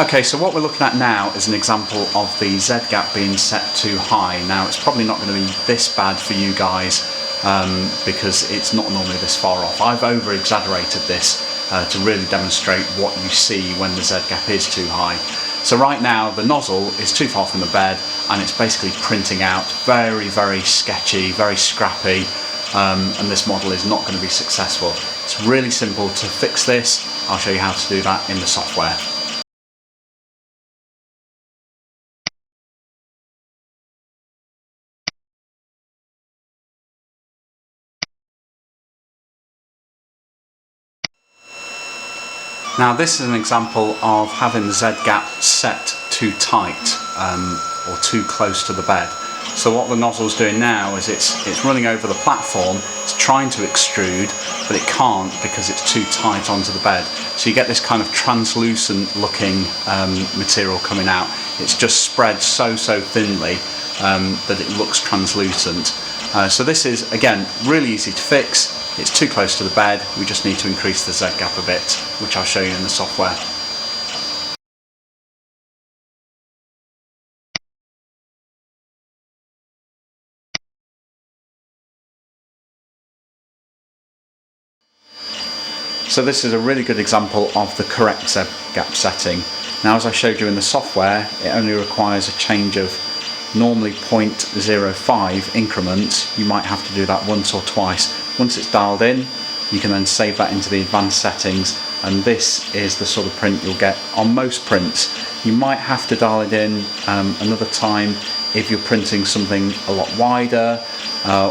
Okay, so what we're looking at now is an example of the Z-gap being set too high. Now it's probably not going to be this bad for you guys because it's not normally this far off. I've over-exaggerated this to really demonstrate what you see when the Z-gap is too high. So right now the nozzle is too far from the bed and it's basically printing out very, very sketchy, very scrappy, and this model is not going to be successful. It's really simple to fix this. I'll show you how to do that in the software. Now this is an example of having the Z-gap set too tight or too close to the bed. So what the nozzle's doing now is it's running over the platform, it's trying to extrude, but it can't because it's too tight onto the bed. So you get this kind of translucent looking material coming out. It's just spread so thinly that it looks translucent. So this is, again, really easy to fix. It's too close to the bed. We just need to increase the Z-gap a bit, which I'll show you in the software. So this is a really good example of the correct Z-gap setting. Now, as I showed you in the software, it only requires a change of normally 0.05 increments. You might have to do that once or twice. Once it's dialed in, you can then save that into the advanced settings, and this is the sort of print you'll get on most prints. You might have to dial it in another time if you're printing something a lot wider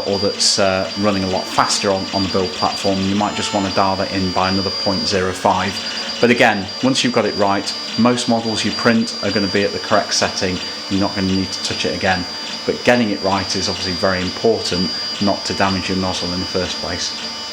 or that's running a lot faster on the build platform. You might just want to dial that in by another 0.05. But again, once you've got it right, most models you print are going to be at the correct setting. You're not going to need to touch it again. But getting it right is obviously very important, not to damage your nozzle in the first place.